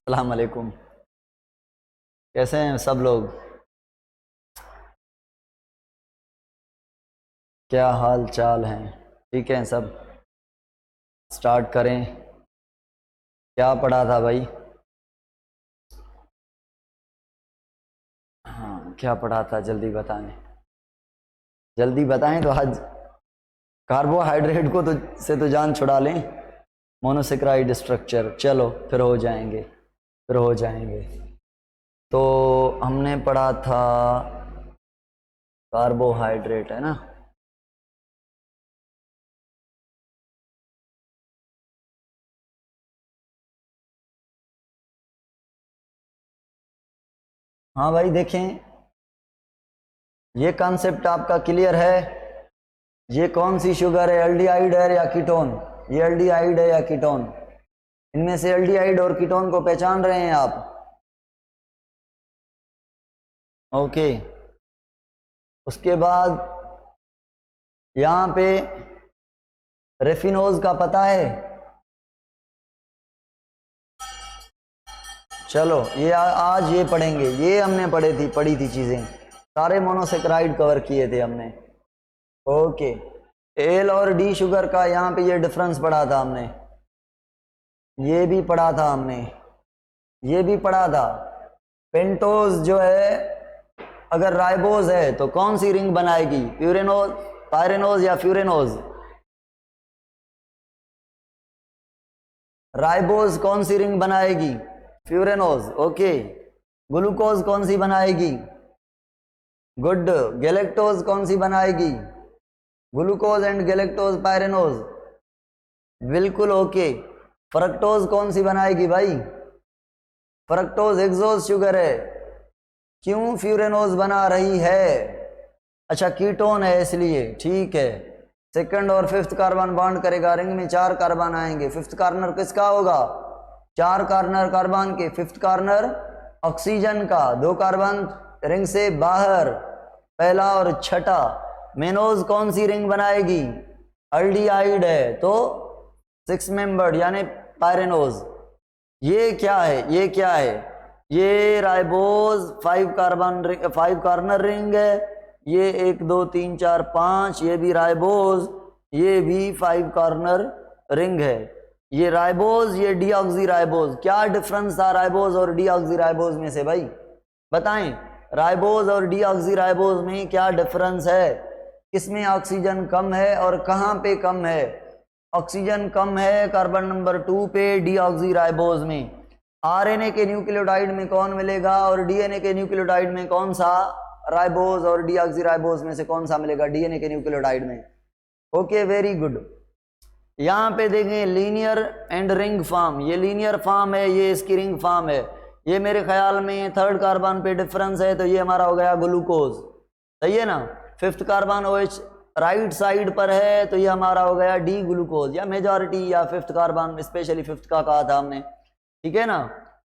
अस्सलाम वालेकुम। कैसे हैं सब लोग? क्या हाल चाल हैं? ठीक है सब? स्टार्ट करें। क्या पढ़ा था भाई? हाँ, क्या पढ़ा था जल्दी बताएं। जल्दी बताएं तो आज कार्बोहाइड्रेट को तो जान छुड़ा लें। मोनोसेक्राइड स्ट्रक्चर, चलो फिर हो जाएंगे, फिर हो जाएंगे। तो हमने पढ़ा था कार्बोहाइड्रेट, है ना? हाँ भाई देखें, ये कॉन्सेप्ट आपका क्लियर है? ये कौन सी शुगर है, एल्डिहाइड है या कीटोन? ये एल्डिहाइड है या कीटोन? इनमें से एल्डिहाइड और कीटोन को पहचान रहे हैं आप? ओके। उसके बाद यहां पे रेफिनोज का पता है? चलो ये आज ये पढ़ेंगे, ये हमने पढ़ी थी चीजें, सारे मोनोसेक्राइड कवर किए थे हमने। ओके। एल और डी शुगर का यहाँ पे ये डिफरेंस पढ़ा था हमने, ये भी पढ़ा था हमने, ये भी पढ़ा था। पेंटोज जो है, अगर राइबोज है तो कौन सी रिंग बनाएगी, प्यूरेनोज, पायरेनोज या फ्यूरेनोज? राइबोज कौन सी रिंग बनाएगी? फ्यूरेनोज। ओके। ग्लूकोज कौन सी बनाएगी? गुड। गैलेक्टोज कौन सी बनाएगी? Glucose and galactose pyranose. बिल्कुल ओके। फ्रक्टोज कौन सी बनाएगी भाई? फ्रक्टोज एक्सोज शुगर है। क्यों फ्यूरेनोज बना रही है? अच्छा कीटोन है इसलिए, ठीक है। सेकंड और फिफ्थ कार्बन बॉन्ड करेगा, रिंग में 4 कार्बन आएंगे। फिफ्थ कार्बन किसका होगा? 4 कार्बन कार्बन के। फिफ्थ कार्बन ऑक्सीजन का, 2 कार्बन रिंग से बाहर, पहला और छठा। मेनोज कौन सी रिंग बनाएगी? अल्डिहाइड है तो 6 मेंबर्ड यानी पायरेनोज। ये क्या है, ये क्या है? ये राइबोज 5 कार्बन 5 कार्बन रिंग है। ये 1 2 3 4 5, ये भी राइबोज, ये भी 5 कार्बन रिंग है। ये राइबोज, ये डीऑक्सी राइबोज। क्या डिफरेंस था राइबोज और डीऑक्सी राइबोज में से भाई? बताएं, राइबोज और डीऑक्सी राइबोज में क्या डिफरेंस है? किसमें ऑक्सीजन कम है और कहां पे कम है? ऑक्सीजन कम है कार्बन नंबर 2 पे, डीऑक्सी राइबोज में। आरएनए के न्यूक्लियोटाइड में कौन मिलेगा और डीएनए के न्यूक्लियोटाइड में कौन सा? राइबोज और डीऑक्सी राइबोज में से कौन सा मिलेगा डीएनए के न्यूक्लियोटाइड में? Okay, very good. यहां पे देखें लीनियर एंड रिंग फॉर्म, ये लीनियर फॉर्म है, ये इसकी रिंग फॉर्म है। ये मेरे ख्याल में 3rd कार्बन पे डिफरेंस है, तो ये हमारा हो गया ग्लूकोज, सही है ना? 5th carbon OH right side पर है, तो ये हमारा हो गया डी ग्लूकोज, या मेजॉरिटी या 5th कार्बन, स्पेशली 5th का कहा था हमने, ठीक है ना?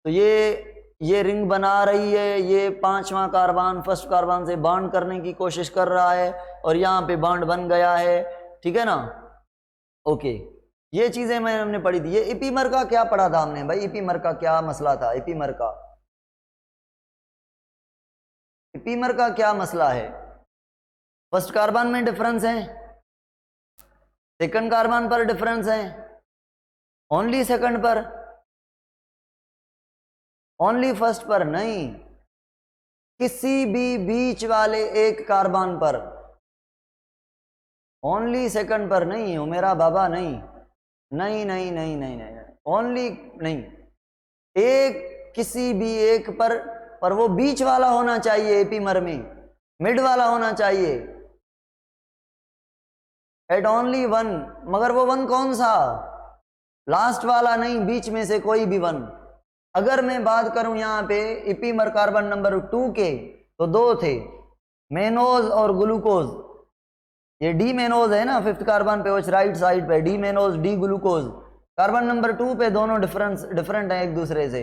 तो ये रिंग बना रही है, ये 5वां कार्बन 1st कार्बन से बॉन्ड करने की कोशिश कर रहा है और यहाँ पे बॉन्ड बन गया है, ठीक है ना? ओके। ये चीजें हमने पढ़ी थी। ये इपीमर का क्या पढ़ा था हमने भाई? इपीमर का क्या मसला था? इपीमर का, इपीमर का क्या मसला है? 1st कार्बन में डिफरेंस है, 2nd कार्बन पर डिफरेंस है, ओनली 2nd पर, ओनली 1st पर नहीं, किसी भी बीच वाले एक कार्बन पर, ओनली 2nd पर नहीं हो मेरा बाबा, नहीं नहीं नहीं नहीं नहीं नहीं, ओनली नहीं, एक किसी भी एक पर वो बीच वाला होना चाहिए, एपीमर में मिड वाला होना चाहिए, एट ओनली 1। मगर वो 1 कौन सा? लास्ट वाला नहीं, बीच में से कोई भी 1। अगर मैं बात करूं यहां पे इपीमर कार्बन नंबर 2 के, तो 2 थे, मेनोज और ग्लूकोज। ये डी मेनोज है ना 5th कार्बन पे, राइट साइड पे D mannose D glucose. Carbon number 2 पे दोनों डिफरेंट है एक दूसरे से।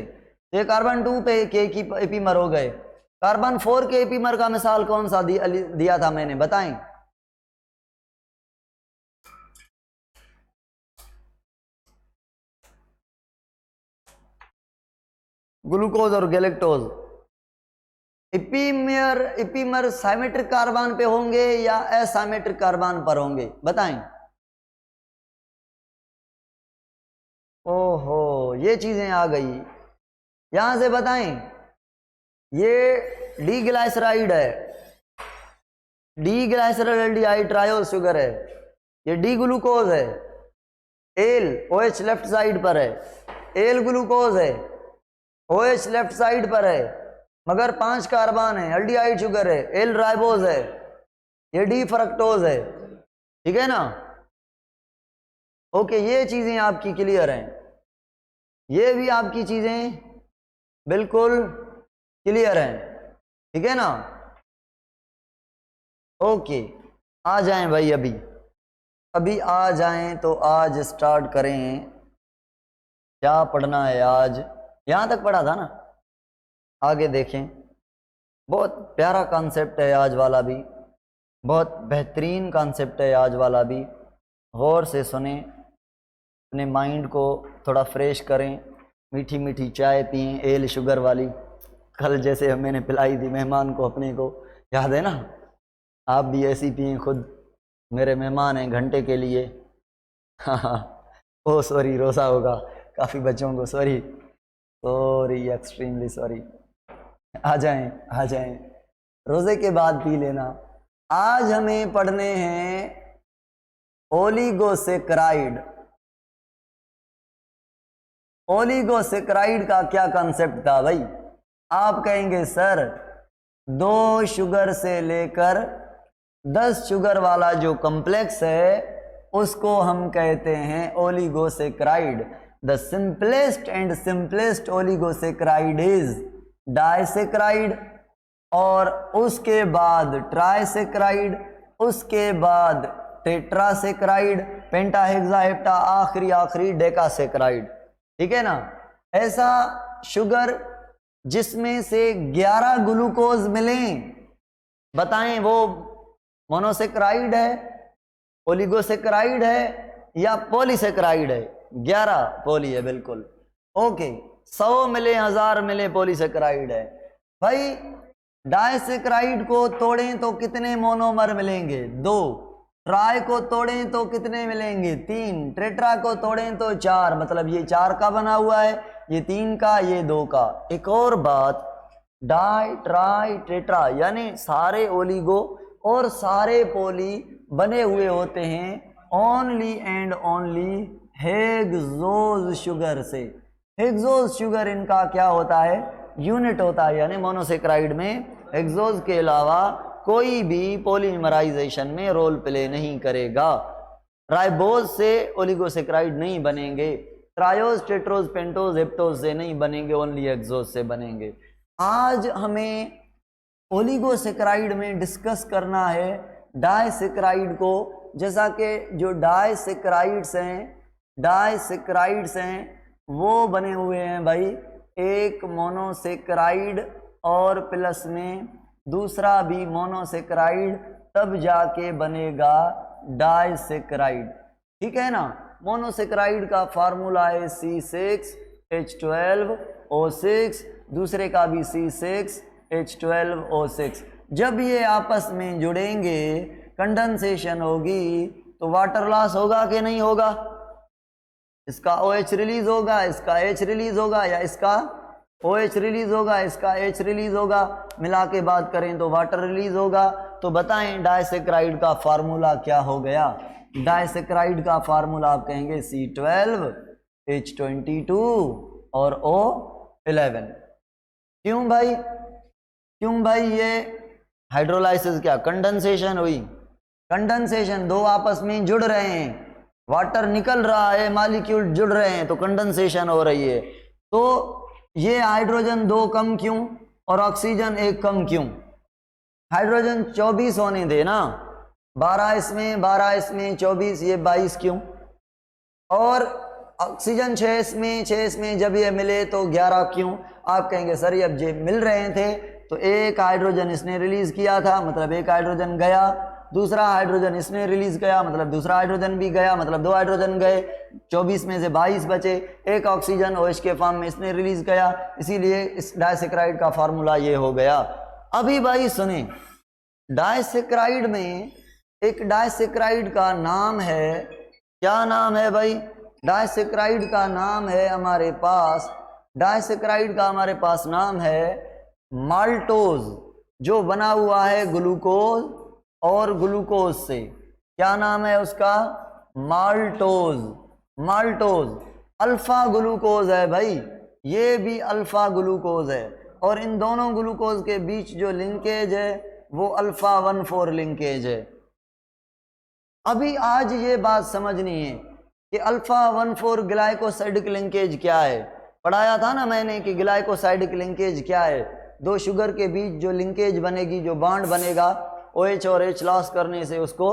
ये कार्बन 2 पे के एपीमर हो गए। कार्बन 4 के एपीमर का मिसाल कौन सा दिया था मैंने, बताएं? ग्लूकोज और गैलेक्टोज इपीमर साइमेट्रिक कार्बन पे होंगे या असाइमेट्रिक कार्बन पर होंगे, बताएं। ओहो, ये चीजें आ गई, यहां से बताएं। ये डी ग्लाइसराइड है, डी ग्लाइसराइड ट्रायोल शुगर है, ये डी ग्लूकोज है, एल OH लेफ्ट साइड पर है, एल ग्लूकोज है, OH लेफ्ट साइड पर है, मगर 5 कार्बन है, एल्डिहाइड शुगर है, एल राइबोज है, ये डी फ्रक्टोज है, ठीक है ना। ओके, ये चीजें आपकी क्लियर हैं, ये भी आपकी चीजें बिल्कुल क्लियर हैं, ठीक है ना। ओके, आ जाएं भाई, अभी आ जाएं तो आज स्टार्ट करें। क्या पढ़ना है आज, यहां तक पढ़ा था ना, आगे देखें। बहुत प्यारा कॉन्सेप्ट है आज वाला भी, बहुत बेहतरीन कॉन्सेप्ट है आज वाला भी, गौर से सुने, अपने माइंड को थोड़ा फ्रेश करें, मीठी मीठी चाय पिएं, एल शुगर वाली, कल जैसे मैंने पिलाई थी मेहमान को अपने को, याद है ना। आप भी ऐसी पिएं, खुद मेरे मेहमान हैं घंटे के लिए। हाँ, ओ सॉरी, रोज़ा होगा काफ़ी बच्चों को, सॉरी एक्सट्रीमली सॉरी। आ जाएं, रोज़े के बाद पी लेना। आज हमें पढ़ने हैं ओलिगोसेक्राइड। ओलिगोसेक्राइड का क्या कंसेप्ट था भाई? आप कहेंगे सर 2 शुगर से लेकर 10 शुगर वाला जो कॉम्प्लेक्स है उसको हम कहते हैं oligosaccharide. The simplest and simplest oligosaccharide is disaccharide, और उसके बाद ट्राइसेक्राइड, उसके बाद टेट्रासेक्राइड, पेंटाहेक्साहेप्टा, आखिरी डेकासेक्राइड, ठीक है ना। ऐसा शुगर जिसमें से 11 ग्लूकोज मिलें, बताएं वो मोनोसेक्राइड है, ओलिगोसेक्राइड है या पॉलीसेक्राइड है? 11 पॉली है, बिल्कुल ओके। 100 मिले 1000 मिले पॉलीसेक्राइड है। भाई डाइसेक्राइड को तोड़ें तो कितने मोनोमर मिलेंगे? 2। ट्राई को तोड़ें तो कितने मिलेंगे? 3। टेट्रा को तोड़ें तो 4, मतलब ये 4 का बना हुआ है, ये 3 का, ये 2 का। एक और बात, डाई ट्राई टेट्रा यानी सारे ओलिगो और सारे पोली बने हुए होते हैं only and only hexose sugar से। हेक्सोज शुगर इनका क्या होता है? यूनिट होता है, यानी मोनोसेक्राइड में हेक्सोज के अलावा कोई भी पॉलीमराइजेशन में रोल प्ले नहीं करेगा। राइबोज से ओलिगोसेक्राइड नहीं बनेंगे, ट्रायोज, टेट्रोज, पेंटोज, हेप्टोज से नहीं बनेंगे, ओनली हेक्सोज से बनेंगे। आज हमें ओलिगोसेक्राइड में डिस्कस करना है डाइसेक्राइड को। जैसा कि जो डाइसेक्राइड्स हैं वो बने हुए हैं भाई, एक मोनोसेक्राइड और प्लस में दूसरा भी मोनोसेक्राइड, तब जाके बनेगा डाइसेक्राइड, ठीक है ना। मोनोसेक्राइड का फार्मूला है C6H12O6, दूसरे का भी C6H12O6। जब ये आपस में जुड़ेंगे कंडेंसेशन होगी तो वाटर लॉस होगा कि नहीं होगा? इसका OH रिलीज होगा, इसका H रिलीज होगा, या इसका OH रिलीज होगा, इसका H रिलीज होगा, मिला के बात करें तो वाटर रिलीज होगा। तो बताएं डाइसेक्राइड का फार्मूला क्या हो गया? डाइसेक्राइड का फार्मूला आप कहेंगे C12H22 और O11। क्यों भाई ये हाइड्रोलाइसिस क्या कंडेंसेशन हुई? कंडेंसेशन, 2 आपस में जुड़ रहे हैं, वाटर निकल रहा है, मॉलिक्यूल जुड़ रहे हैं तो कंडेंसेशन हो रही है। तो ये हाइड्रोजन 2 कम क्यों और ऑक्सीजन 1 कम क्यों? हाइड्रोजन 24 होने दे ना, 12 इसमें 24, ये 22 क्यों? और ऑक्सीजन 6 इसमें जब ये मिले तो 11 क्यों? आप कहेंगे सर अब ये मिल रहे थे तो एक हाइड्रोजन इसने रिलीज किया था, मतलब एक हाइड्रोजन गया दूसरा हाइड्रोजन इसने रिलीज किया, मतलब दूसरा हाइड्रोजन भी गया, मतलब 2 हाइड्रोजन गए, 24 में से 22 बचे, एक ऑक्सीजन OH के फॉर्म में इसने रिलीज किया, इसीलिए इस डाइसैकेराइड का फार्मूला ये हो गया। अभी भाई सुने, डाइसैकेराइड में एक डाइसैकेराइड का नाम है, क्या नाम है भाई? डाइसैकेराइड का नाम है हमारे पास, डाइसैकेराइड का हमारे पास नाम है माल्टोज, जो बना हुआ है ग्लूकोज और ग्लूकोज से। क्या नाम है उसका? माल्टोज। माल्टोज अल्फा ग्लूकोज है भाई, ये भी अल्फा ग्लूकोज है, और इन दोनों ग्लूकोज के बीच जो लिंकेज है वो अल्फा 1,4 लिंकेज है। अभी आज ये बात समझनी है कि अल्फा 1,4 ग्लाइकोसाइडिक लिंकेज क्या है। पढ़ाया था ना मैंने कि ग्लाइकोसाइडिक लिंकेज क्या है, 2 शुगर के बीच जो लिंकेज बनेगी, जो बॉन्ड बनेगा OH और H लॉस करने से उसको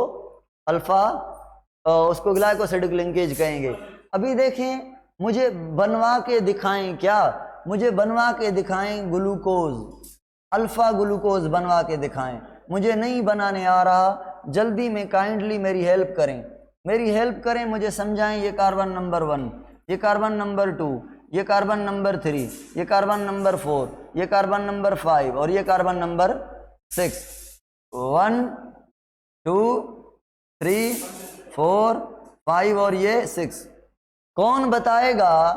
उसको ग्लाइकोसाइडिक लिंकेज कहेंगे। अभी देखें, मुझे बनवा के दिखाएं, क्या मुझे बनवा के दिखाएं ग्लूकोज, अल्फा ग्लूकोज बनवा के दिखाएं। मुझे नहीं बनाने आ रहा, जल्दी में काइंडली मेरी हेल्प करें, मेरी हेल्प करें, मुझे समझाएं। ये कार्बन नंबर 1, ये कार्बन नंबर 2, ये कार्बन नंबर 3, ये कार्बन नंबर 4, ये कार्बन नंबर 5 और ये कार्बन नंबर 6। 1 2 3 4 5 और ये 6। कौन बताएगा,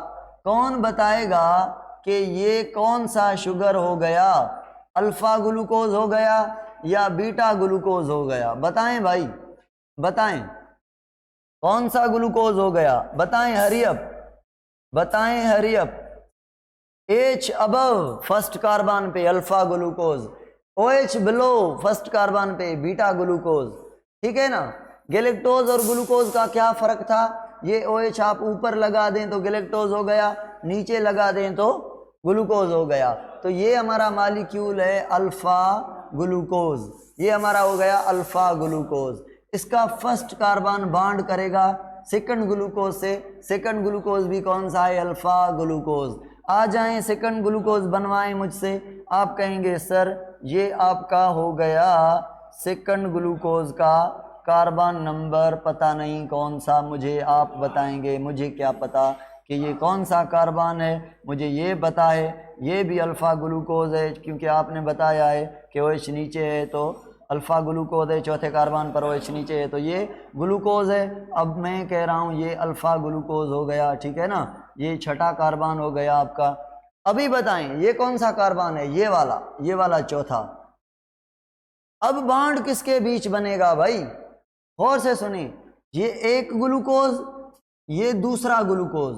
कौन बताएगा कि ये कौन सा शुगर हो गया? अल्फा ग्लूकोज हो गया या बीटा ग्लूकोज हो गया? बताएं भाई, बताएं कौन सा ग्लूकोज हो गया? बताएं, हरी अप, बताएं hurry up. H above first carbon पे alpha glucose, OH below first carbon पे बीटा ग्लूकोज, ठीक है ना। गैलेक्टोज और ग्लूकोज का क्या फर्क था? ये OH आप ऊपर लगा दें तो गैलेक्टोज हो गया, नीचे लगा दें तो ग्लूकोज हो गया। तो ये हमारा मालिक्यूल है अल्फा ग्लूकोज, ये हमारा हो गया अल्फा ग्लूकोज। इसका फर्स्ट कार्बन बॉन्ड करेगा सेकंड ग्लूकोज से, सेकंड ग्लूकोज भी कौन सा है? Alpha glucose. आ जाएं, सेकंड ग्लूकोज बनवाएं मुझसे। आप कहेंगे सर ये आपका हो गया सेकंड ग्लूकोज का कार्बन नंबर पता नहीं कौन सा, मुझे आप बताएंगे, मुझे क्या पता कि ये कौन सा कार्बन है, मुझे ये पता है ये भी अल्फा ग्लूकोज है, क्योंकि आपने बताया है कि OH नीचे है तो अल्फा ग्लूकोज है, चौथे कार्बन पर OH नीचे है तो ये ग्लूकोज है। अब मैं कह रहा हूँ ये अल्फा ग्लूकोज हो गया, ठीक है ना, ये छठा कार्बन हो गया आपका। अभी बताएं ये कौन सा कार्बन है? ये वाला चौथा। अब बॉन्ड किसके बीच बनेगा भाई? गौर से सुनिए, ये एक ग्लूकोज, ये दूसरा ग्लूकोज,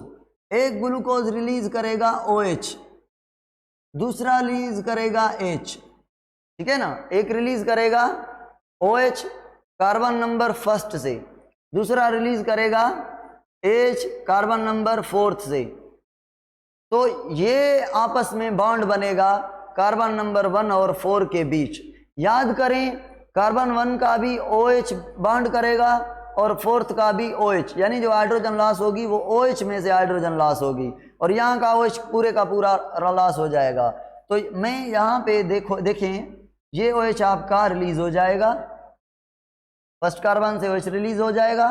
एक ग्लूकोज रिलीज करेगा OH, दूसरा रिलीज करेगा H, ठीक है ना। एक रिलीज करेगा OH कार्बन नंबर फर्स्ट से, दूसरा रिलीज करेगा H कार्बन नंबर 4th से। तो ये आपस में बॉन्ड बनेगा कार्बन नंबर 1 और 4 के बीच। याद करें, कार्बन 1 का भी OH बॉन्ड करेगा और 4th का भी OH, यानी जो हाइड्रोजन लॉस होगी वो OH में से हाइड्रोजन लॉस होगी और यहाँ का OH पूरे का पूरा लॉस हो जाएगा। तो मैं यहाँ पे देखें ये OH आपका रिलीज हो जाएगा, फर्स्ट कार्बन से OH रिलीज हो जाएगा,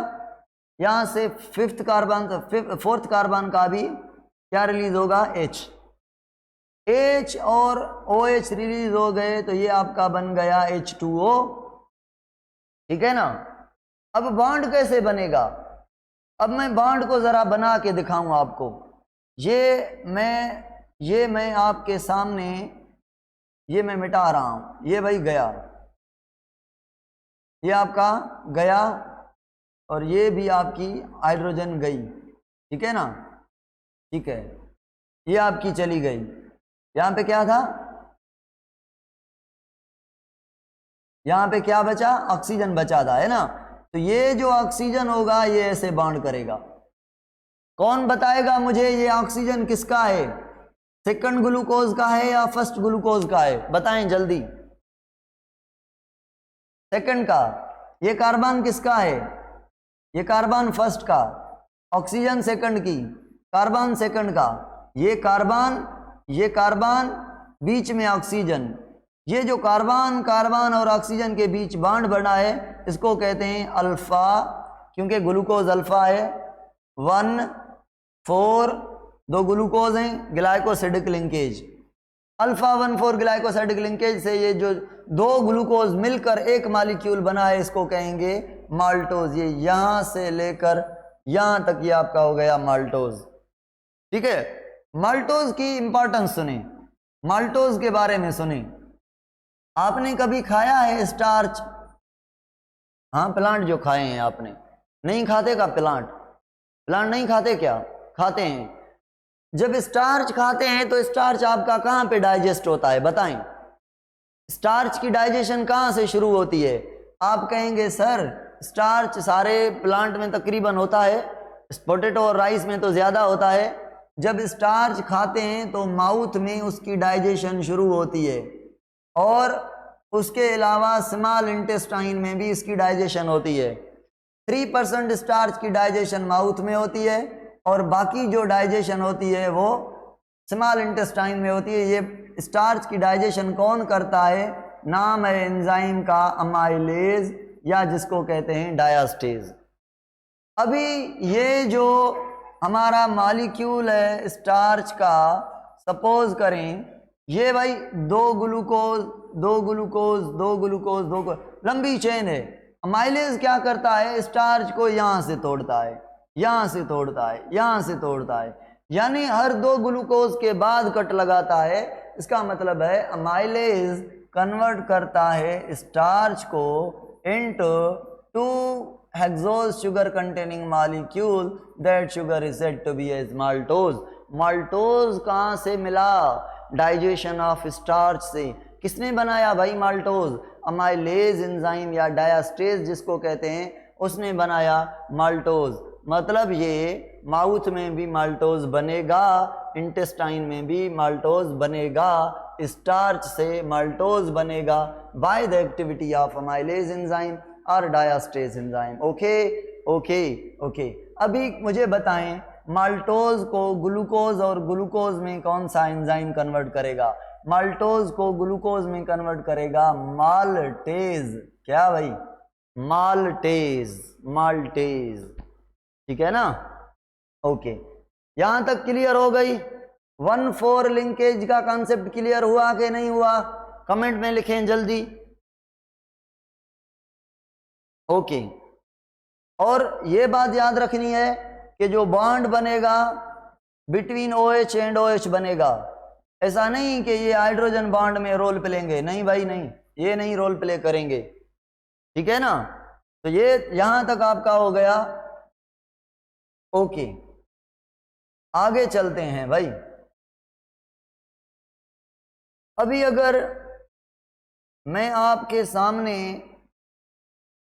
यहाँ से फोर्थ कार्बन का भी क्या रिलीज होगा? H और OH रिलीज हो गए तो ये आपका बन गया H2O, ठीक है ना। अब बॉन्ड कैसे बनेगा? अब मैं बॉन्ड को जरा बना के दिखाऊं आपको। ये मैं आपके सामने ये मैं मिटा रहा हूं, ये भाई गया, ये आपका गया और ये भी आपकी हाइड्रोजन गई, ठीक है ना, ठीक है, ये आपकी चली गई। यहां पे क्या था? यहां पे क्या बचा? ऑक्सीजन बचा था, है ना। तो ये जो ऑक्सीजन होगा ये ऐसे बॉन्ड करेगा। कौन बताएगा मुझे ये ऑक्सीजन किसका है? सेकंड ग्लूकोज का है या फर्स्ट ग्लूकोज का है? बताएं जल्दी। सेकंड का। ये कार्बन किसका है? ये कार्बन फर्स्ट का, ऑक्सीजन सेकंड की, कार्बन सेकंड का। ये कार्बन बीच में ऑक्सीजन, ये जो कार्बन और ऑक्सीजन के बीच बॉन्ड बना है इसको कहते हैं अल्फा, क्योंकि ग्लूकोज अल्फा है। 1,4 दो ग्लूकोज हैं, glycosidic linkage. Alpha 1,4 glycosidic linkage से ये जो दो ग्लूकोज मिलकर एक मॉलिक्यूल बना है इसको कहेंगे माल्टोज। ये यहां से लेकर यहां तक ये आपका हो गया माल्टोज। ठीक है, माल्टोज की इंपॉर्टेंस सुने, माल्टोज के बारे में सुने। आपने कभी खाया है स्टार्च? हाँ, प्लांट जो खाए हैं आपने, नहीं खाते का? प्लांट नहीं खाते क्या? खाते हैं। जब स्टार्च खाते हैं तो स्टार्च आपका कहाँ पे डाइजेस्ट होता है बताएं? स्टार्च की डाइजेशन कहाँ से शुरू होती है? आप कहेंगे सर स्टार्च सारे प्लांट में तकरीबन होता है, पोटैटो और राइस में तो ज़्यादा होता है। जब स्टार्च खाते हैं तो माउथ में उसकी डाइजेशन शुरू होती है, और उसके अलावा स्मॉल इंटेस्टाइन में भी इसकी डाइजेशन होती है। 3% स्टार्च की डाइजेशन माउथ में होती है, और बाकी जो डाइजेशन होती है वो स्मॉल इंटेस्टाइन में होती है। ये स्टार्च की डाइजेशन कौन करता है? नाम है एंजाइम का अमाइलेज, या जिसको कहते हैं डायास्टेज। अभी ये जो हमारा मॉलिक्यूल है स्टार्च का, सपोज करें ये भाई दो ग्लूकोज, लंबी चेन है। अमाइलेज क्या करता है? स्टार्च को यहां से तोड़ता है, यहां से तोड़ता है, यहां से तोड़ता है, यानी हर दो ग्लूकोज के बाद कट लगाता है। इसका मतलब है अमाइलेज कन्वर्ट करता है स्टार्च को into 2 hexose sugar containing molecule, that sugar is said to be as maltose. Maltose कहां से मिला? डाइजेशन ऑफ स्टार्च से। किसने बनाया भाई माल्टोज? अमाइलेज एंजाइम या डायास्टेज जिसको कहते हैं, उसने बनाया माल्टोज। मतलब ये माउथ में भी माल्टोज बनेगा, इंटेस्टाइन में भी माल्टोज बनेगा, स्टार्च से माल्टोज बनेगा by the activity of amylase enzyme और डायास्टेज एंजाइम। Okay okay okay. अभी मुझे बताएं माल्टोज को ग्लूकोज और ग्लूकोज में कौन सा एंजाइम कन्वर्ट करेगा? माल्टोज को ग्लूकोज में कन्वर्ट करेगा माल्टेज। क्या भाई? Maltase, maltase. ठीक है ना? ओके, यहां तक क्लियर हो गई? 1,4 लिंकेज का कॉन्सेप्ट क्लियर हुआ कि नहीं हुआ? कमेंट में लिखें जल्दी। ओके, और ये बात याद रखनी है कि जो बॉन्ड बनेगा बिटवीन OH एंड OH बनेगा, ऐसा नहीं कि ये हाइड्रोजन बॉन्ड में रोल प्लेंगे, नहीं भाई नहीं, ये नहीं रोल प्ले करेंगे। ठीक है ना? तो ये यहां तक आपका हो गया। ओके, आगे चलते हैं भाई। अभी अगर मैं आपके सामने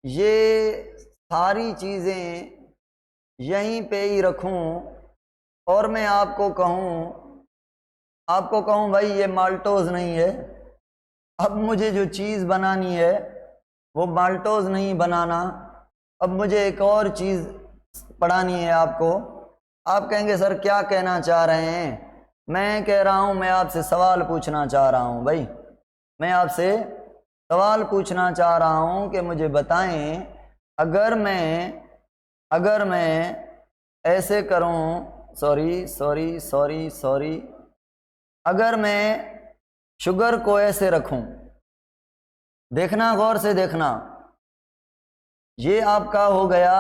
ये सारी चीजें यहीं पे ही रखूं और मैं आपको कहूं भाई ये माल्टोज नहीं है, अब मुझे जो चीज़ बनानी है वो माल्टोज नहीं बनाना, अब मुझे एक और चीज़ पढ़ानी है आपको। आप कहेंगे सर क्या कहना चाह रहे हैं? मैं कह रहा हूं, मैं आपसे सवाल पूछना चाह रहा हूं भाई, मैं आपसे सवाल पूछना चाह रहा हूं कि मुझे बताएं अगर मैं ऐसे करूं, सॉरी, अगर मैं शुगर को ऐसे रखूं, देखना गौर से देखना, ये आपका हो गया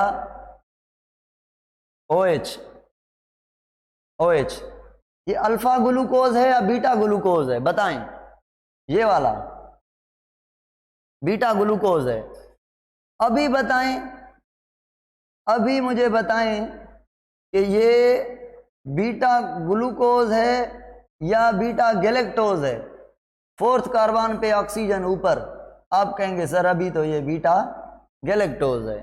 OH। ये अल्फा ग्लूकोज है या बीटा ग्लूकोज है बताएं? ये वाला बीटा ग्लूकोज है। अभी बताएं, अभी मुझे बताएं कि ये बीटा ग्लूकोज है या बीटा गैलेक्टोज है। 4th कार्बन पे ऑक्सीजन ऊपर, आप कहेंगे सर अभी तो ये बीटा गैलेक्टोज है।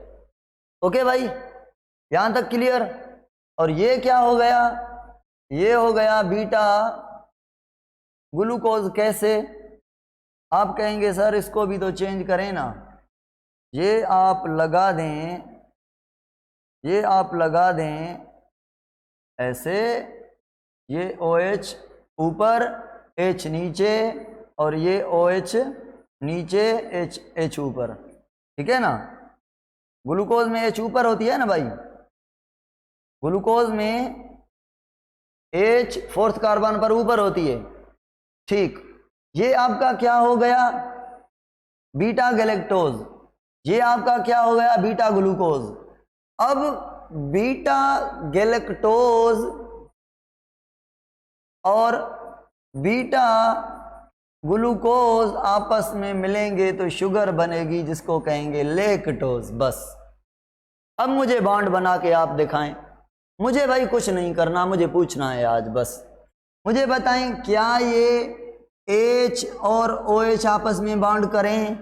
ओके भाई, यहां तक क्लियर? और ये क्या हो गया? ये हो गया बीटा ग्लूकोज। कैसे? आप कहेंगे सर इसको भी तो चेंज करें ना, ये आप लगा दें ऐसे, ये OH ऊपर H नीचे और ये OH नीचे, H ऊपर, ठीक है ना। ग्लूकोज में H ऊपर होती है ना भाई, ग्लूकोज में H फोर्थ कार्बन पर ऊपर होती है, ठीक। ये आपका क्या हो गया, बीटा गैलेक्टोज, ये आपका क्या हो गया, बीटा ग्लूकोज। अब बीटा गैलेक्टोज और बीटा ग्लूकोज आपस में मिलेंगे तो शुगर बनेगी, जिसको कहेंगे लेक्टोज। बस अब मुझे बॉन्ड बना के आप दिखाएं, मुझे भाई कुछ नहीं करना, मुझे पूछना है आज बस। मुझे बताएं क्या ये H और OH आपस में बॉन्ड करें?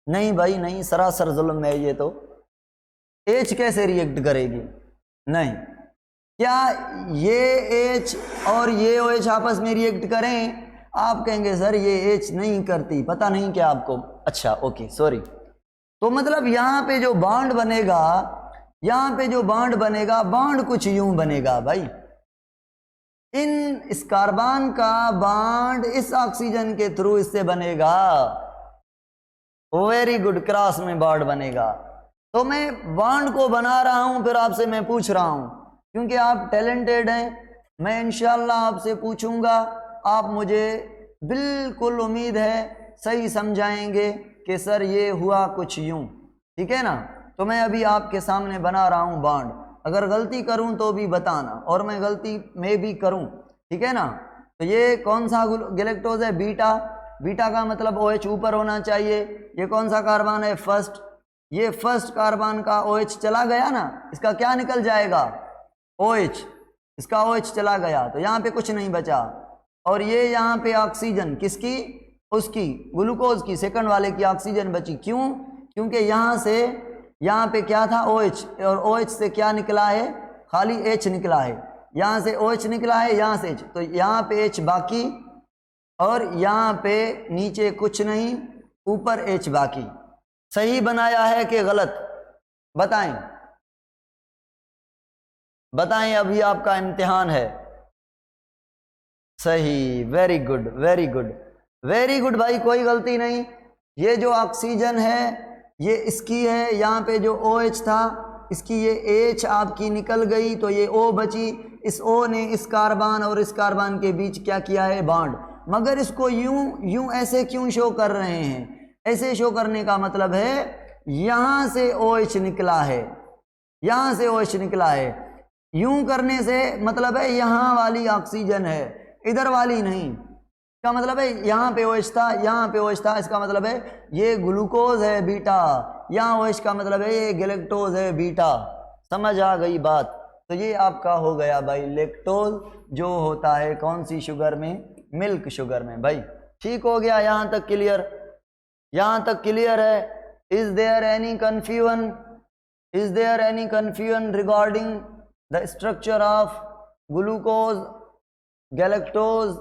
नहीं भाई नहीं, सरासर जुल्म है ये तो। H कैसे रिएक्ट करेगी? नहीं। क्या ये H और ये OH आपस में रिएक्ट करें? आप कहेंगे सर ये H नहीं करती, पता नहीं क्या आपको। अच्छा ओके सॉरी। तो मतलब यहाँ पे जो बॉन्ड बनेगा, यहाँ पे जो बॉन्ड बनेगा, बॉन्ड कुछ यूं बनेगा भाई, इस कार्बन का बॉन्ड इस ऑक्सीजन के थ्रू इससे बनेगा। वेरी गुड, क्रॉस में बॉन्ड बनेगा। तो मैं बॉन्ड को बना रहा हूं, फिर आपसे मैं पूछ रहा हूं, क्योंकि आप टैलेंटेड हैं, मैं इंशाल्लाह आपसे पूछूंगा, आप मुझे बिल्कुल उम्मीद है सही समझाएंगे कि सर ये हुआ कुछ यूं, ठीक है ना। तो मैं अभी आपके सामने बना रहा हूं बॉन्ड, अगर गलती करूं तो भी बताना, और मैं गलती में भी करूं, ठीक है ना। तो ये कौन सा गैलेक्टोज है? बीटा। बीटा का मतलब OH ऊपर होना चाहिए। ये कौन सा कार्बन है? फर्स्ट। ये फर्स्ट कार्बन का OH चला गया ना, इसका क्या निकल जाएगा? OH। इसका OH चला गया तो यहाँ पे कुछ नहीं बचा। और ये यहाँ पे ऑक्सीजन किसकी? उसकी, ग्लूकोज की, सेकंड वाले की ऑक्सीजन बची। क्यों? क्योंकि यहाँ से यहाँ पे क्या था? OH, और OH से क्या निकला है? खाली H निकला है। यहाँ से OH निकला है, यहाँ से H, तो यहाँ पे H बाकी, और यहाँ पे नीचे कुछ नहीं, ऊपर H बाकी। सही बनाया है कि गलत? बताएं बताएं, अभी आपका इम्तिहान है। सही, very good very good very good भाई, कोई गलती नहीं। ये जो ऑक्सीजन है ये इसकी है, यहाँ पे जो OH था इसकी, ये H आपकी निकल गई तो ये O बची। इस O ने इस कार्बन और इस कार्बन के बीच क्या किया है? बॉन्ड। मगर इसको यूं यूं ऐसे क्यों शो कर रहे हैं? ऐसे शो करने का मतलब है यहाँ से OH निकला है, यहाँ से OH निकला है। यूं करने से मतलब है यहाँ वाली ऑक्सीजन है, इधर वाली नहीं। इसका मतलब है यहाँ पे OH था, यहाँ पे OH था, इसका मतलब है ये ग्लूकोज है बीटा, यहाँ OH का मतलब है ये गैलेक्टोज है बीटा। समझ आ गई बात? तो ये आपका हो गया भाई लेक्टोज, जो होता है कौन सी शुगर में? मिल्क शुगर में भाई। ठीक हो गया, यहाँ तक क्लियर? यहाँ तक क्लियर है? Is there any confusion? Is there any confusion regarding the structure of glucose, galactose,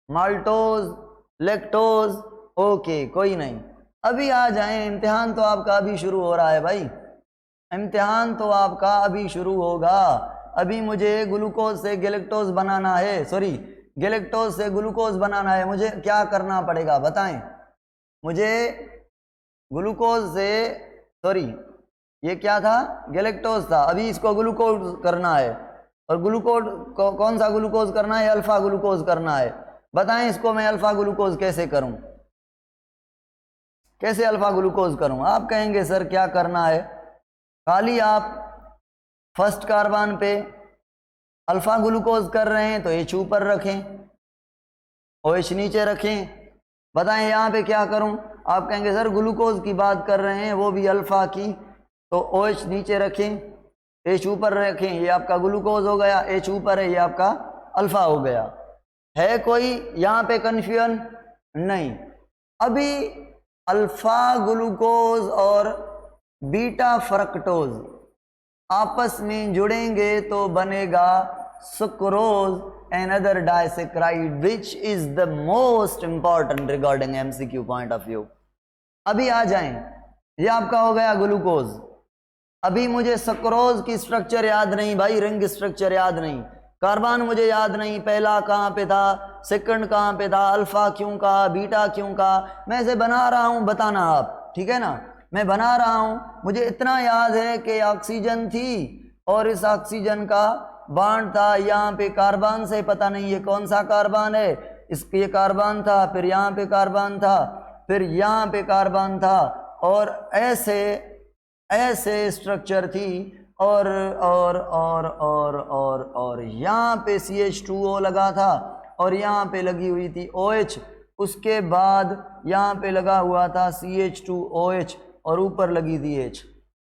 maltose, lactose? Okay, कोई नहीं। अभी आ जाएं, इम्तिहान तो आपका अभी शुरू हो रहा है भाई, इम्तिहान तो आपका अभी शुरू होगा। अभी मुझे ग्लूकोज से गैलेक्टोज बनाना है, सॉरी गैलेक्टोज से ग्लूकोज बनाना है। मुझे क्या करना पड़ेगा बताएं? मुझे ग्लूकोज से, सॉरी ये क्या था? गैलेक्टोज था, अभी इसको ग्लूकोज करना है। और ग्लूकोज कौन सा ग्लूकोज करना है? अल्फा ग्लूकोज करना है। बताएं इसको मैं अल्फा ग्लूकोज कैसे करूं? कैसे अल्फा ग्लूकोज करूं? आप कहेंगे सर क्या करना है? खाली आप फर्स्ट कार्बन पे अल्फा ग्लूकोज कर रहे हैं तो H ऊपर रखें, OH नीचे रखें। बताएं यहाँ पे क्या करूं? आप कहेंगे सर ग्लूकोज की बात कर रहे हैं, वो भी अल्फा की, तो OH नीचे रखें, H ऊपर रखें, ये आपका ग्लूकोज हो गया। H ऊपर है, ये आपका अल्फा हो गया। है कोई यहाँ पे कन्फ्यूजन? नहीं। अभी अल्फा ग्लूकोज और बीटा फ्रक्टोज आपस में जुड़ेंगे तो बनेगा sucrose and other disaccharide, which is the most important regarding MCQ point of view. अभी आ जाएं, ये आपका हो गया ग्लूकोज। अभी मुझे सुक्रोज की स्ट्रक्चर याद नहीं भाई, रिंग स्ट्रक्चर याद नहीं। कार्बन मुझे याद नहीं, पहला कहाँ पे था, सेकंड कहाँ पे था, अल्फा क्यों कहा, बीटा क्यों कहा, मैं इसे बना रहा हूँ, बताना आप, ठीक है ना। मैं बना रहा हूँ, मुझे इतना याद है कि ऑक्सीजन थी और इस ऑक्सीजन का बॉन्ड था यहाँ पे कार्बन से, पता नहीं ये कौन सा कार्बन है, ये कार्बन था, फिर यहाँ पे कार्बन था, फिर यहाँ पे कार्बन था, और ऐसे ऐसे स्ट्रक्चर थी, और यहाँ पे CH2O लगा था, और यहाँ पे लगी हुई थी OH, उसके बाद यहाँ पे लगा हुआ था CH2OH, और ऊपर लगी थी H।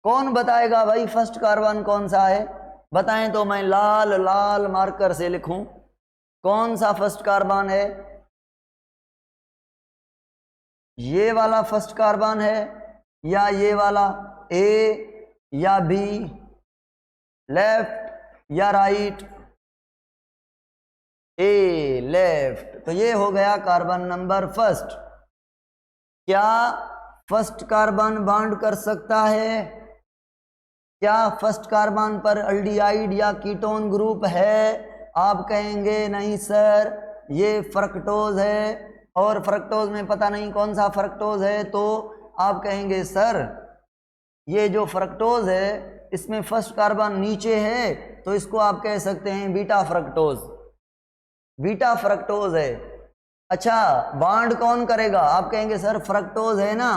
कौन बताएगा भाई फर्स्ट कार्बन कौन सा है, बताएं तो मैं लाल लाल मार्कर से लिखूं, कौन सा फर्स्ट कार्बन है। ये वाला फर्स्ट कार्बन है या ये वाला, ए या बी, लेफ्ट या राइट, ए लेफ्ट, तो ये हो गया कार्बन नंबर फर्स्ट। क्या फर्स्ट कार्बन बॉन्ड कर सकता है, क्या फर्स्ट कार्बन पर अल्डिहाइड या कीटोन ग्रुप है, आप कहेंगे नहीं सर ये फ्रक्टोज है, और फ्रक्टोज में पता नहीं कौन सा फ्रक्टोज है, तो आप कहेंगे सर ये जो फ्रक्टोज है इसमें फर्स्ट कार्बन नीचे है, तो इसको आप कह सकते हैं बीटा फ्रक्टोज, बीटा फ्रक्टोज है। अच्छा बॉन्ड कौन करेगा, आप कहेंगे सर फ्रक्टोज है ना,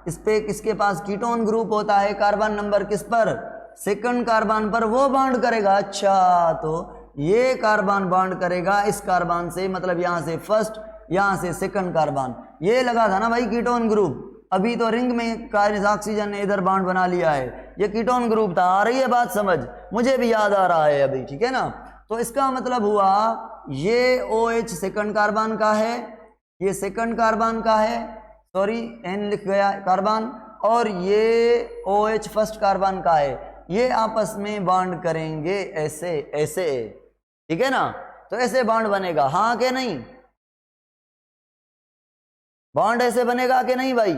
इस पे किसके पास कीटोन ग्रुप होता है, कार्बन नंबर किस पर, सेकंड कार्बन पर, वो बॉन्ड करेगा। अच्छा तो ये कार्बन बॉन्ड करेगा इस कार्बन से, मतलब यहां से फर्स्ट, यहां से सेकंड कार्बन, ये लगा था ना भाई कीटोन ग्रुप, अभी तो रिंग में ऑक्सीजन ने इधर बॉन्ड बना लिया है, ये कीटोन ग्रुप था। आ रही है बात समझ, मुझे भी याद आ रहा है अभी, ठीक है ना। तो इसका मतलब हुआ ये OH सेकंड कार्बन का है, ये सेकंड कार्बन का है, सॉरी N लिख गया कार्बन, और ये OH फर्स्ट कार्बन का है, ये आपस में बॉन्ड करेंगे ऐसे ऐसे, ठीक है ना। तो ऐसे बॉन्ड बनेगा, हाँ कि नहीं, बॉन्ड ऐसे बनेगा कि नहीं भाई,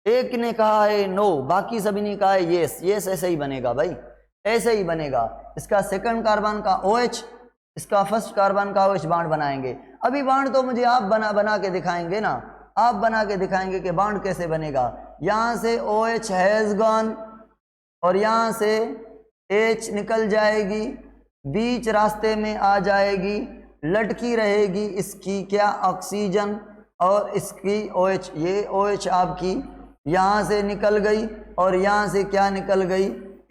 एक ने कहा है नो, बाकी सभी ने कहा है यस, यस ऐसे ही बनेगा भाई, ऐसे ही बनेगा। इसका सेकंड कार्बन का OH, इसका फर्स्ट कार्बन का OH बॉन्ड बनाएंगे। अभी बॉन्ड तो मुझे आप बना के दिखाएंगे ना, आप बना के दिखाएंगे कि बॉन्ड कैसे बनेगा। यहां से OH हैज गॉन और यहां से H निकल जाएगी, बीच रास्ते में आ जाएगी, लटकी रहेगी इसकी क्या, ऑक्सीजन, और इसकी OH, ये OH आपकी यहां से निकल गई, और यहां से क्या निकल गई,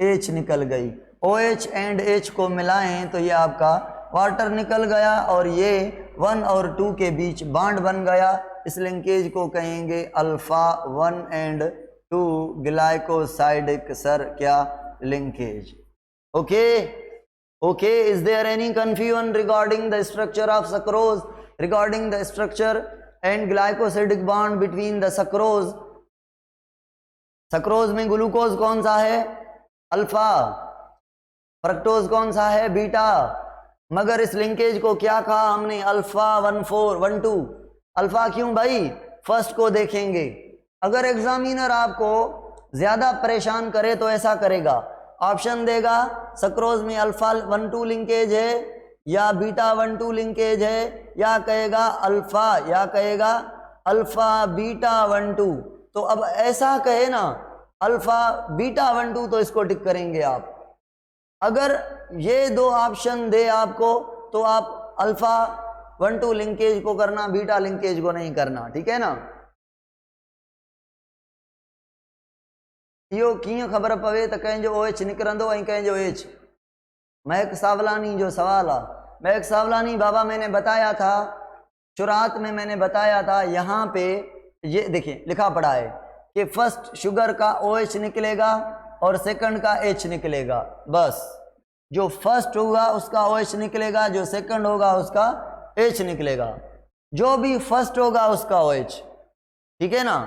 H निकल गई। OH एंड H को मिलाएं तो ये आपका वाटर निकल गया, और ये 1 और 2 के बीच बॉन्ड बन गया। इस लिंकेज को कहेंगे अल्फा 1 एंड 2 ग्लाइकोसाइडिक सर क्या linkage. Okay okay, is there any confusion regarding the structure of sucrose, regarding the structure and glycosidic bond between the sucrose. Sucrose में ग्लूकोज कौन सा है, अल्फा, फ्रक्टोज कौन सा है, बीटा, मगर इस लिंकेज को क्या कहा हमने, अल्फा 1412। अल्फा क्यों भाई, फर्स्ट को देखेंगे। अगर एग्जामिनर आपको ज्यादा परेशान करे तो ऐसा करेगा, ऑप्शन देगा सक्रोज में अल्फा 12 लिंकेज है या बीटा 12 लिंकेज है, या कहेगा अल्फा, या कहेगा अल्फा बीटा 12। तो अब ऐसा कहे ना अल्फा बीटा 12 तो इसको टिक करेंगे आप। अगर ये दो ऑप्शन दे आपको तो आप अल्फा 12 लिंकेज को करना, बीटा लिंकेज को नहीं करना, ठीक है ना। इहो कीअं ख़बर पवे त कंहिंजो OH निकिरंदो ऐं कंहिंजो H। महक सावलानी जो सवाल है, महक सावलानी बाबा मैंने बताया था, शुरुआत में मैंने बताया था, यहाँ पे ये देखिए लिखा पड़ा है कि फर्स्ट शुगर का OH निकलेगा और सेकंड का H निकलेगा, बस जो फर्स्ट होगा उसका OH निकलेगा, जो सेकंड होगा उसका H निकलेगा, जो भी फर्स्ट होगा उसका OH, ठीक है ना।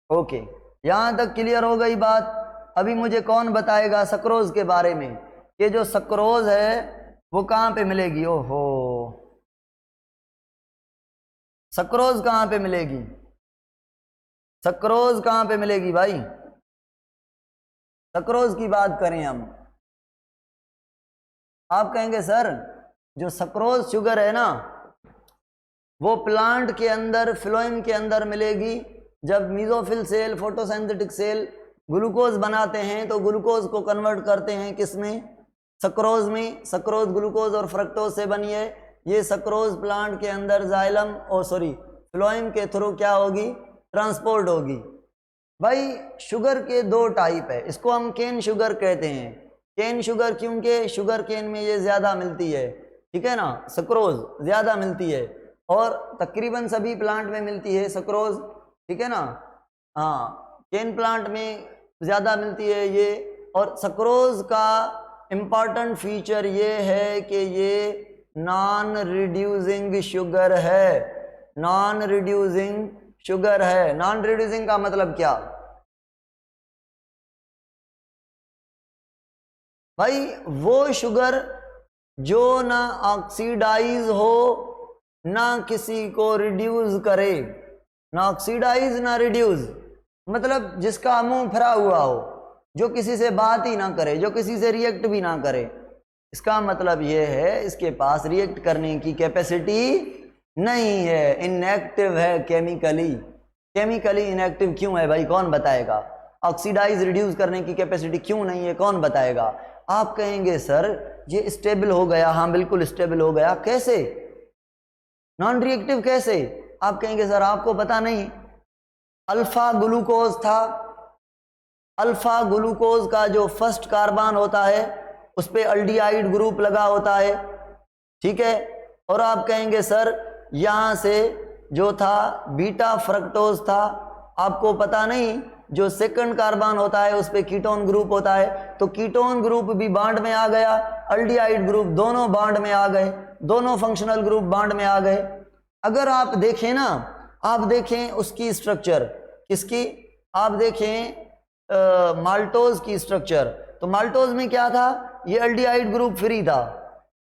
ओके, यहां तक क्लियर हो गई बात। अभी मुझे कौन बताएगा सक्रोज के बारे में, कि जो सक्रोज है वो कहां पे मिलेगी, ओहो सक्रोज कहां पे मिलेगी, सक्रोज कहां पे मिलेगी भाई, सक्रोज की बात करें हम, आप कहेंगे सर जो सक्रोज शुगर है ना वो प्लांट के अंदर फ्लोएम के अंदर मिलेगी। जब mesophyll cell photosynthetic cell glucose बनाते हैं तो ग्लूकोज को कन्वर्ट करते हैं किसमें, सक्रोज में। सक्रोज ग्लूकोज और फ्रक्टोज से बनी है। ये सक्रोज प्लांट के अंदर जाइलम फ्लोएम के थ्रू क्या होगी, ट्रांसपोर्ट होगी। भाई शुगर के दो टाइप है, इसको हम केन शुगर कहते हैं। केन शुगर क्योंकि शुगर केन में ये ज़्यादा मिलती है, ठीक है ना, सक्रोज ज़्यादा मिलती है और तकरीबन सभी प्लांट में मिलती है सक्रोज, ठीक है ना। हाँ, केन प्लांट में ज़्यादा मिलती है ये। और सक्रोज का इम्पॉर्टेंट फीचर ये है कि ये नॉन रिड्यूसिंग शुगर है, नॉन रिड्यूसिंग शुगर है। नॉन रिड्यूसिंग का मतलब क्या भाई, वो शुगर जो ना ऑक्सीडाइज हो ना किसी को रिड्यूस करे, ना ऑक्सीडाइज ना रिड्यूस, मतलब जिसका मुंह भरा हुआ हो, जो किसी से बात ही ना करे, जो किसी से रिएक्ट भी ना करे। इसका मतलब ये है इसके पास रिएक्ट करने की कैपेसिटी नहीं है, इनएक्टिव है केमिकली। केमिकली इनएक्टिव क्यों है भाई, कौन बताएगा। ऑक्सीडाइज रिड्यूस करने की कैपेसिटी क्यों नहीं है, कौन बताएगा। आप कहेंगे सर ये स्टेबल हो गया, हाँ बिल्कुल स्टेबल हो गया, कैसे, नॉन रिएक्टिव कैसे। आप कहेंगे सर आपको पता नहीं, अल्फा ग्लूकोज था, अल्फा ग्लूकोज का जो फर्स्ट कार्बन होता है उस पे अल्डिहाइड ग्रुप लगा होता है, ठीक है। और आप कहेंगे सर यहां से जो था बीटा फ्रक्टोज था, आपको पता नहीं जो सेकंड कार्बन होता है उस पे कीटोन ग्रुप होता है, तो कीटोन ग्रुप भी बॉन्ड में आ गया, अल्डिहाइड ग्रुप दोनों बॉन्ड में आ गए, दोनों फंक्शनल ग्रुप बॉन्ड में आ गए। अगर आप देखें ना, आप देखें उसकी स्ट्रक्चर, किसकी, आप देखें माल्टोज की स्ट्रक्चर, तो माल्टोज में क्या था, ये अल्डिहाइड ग्रुप फ्री था,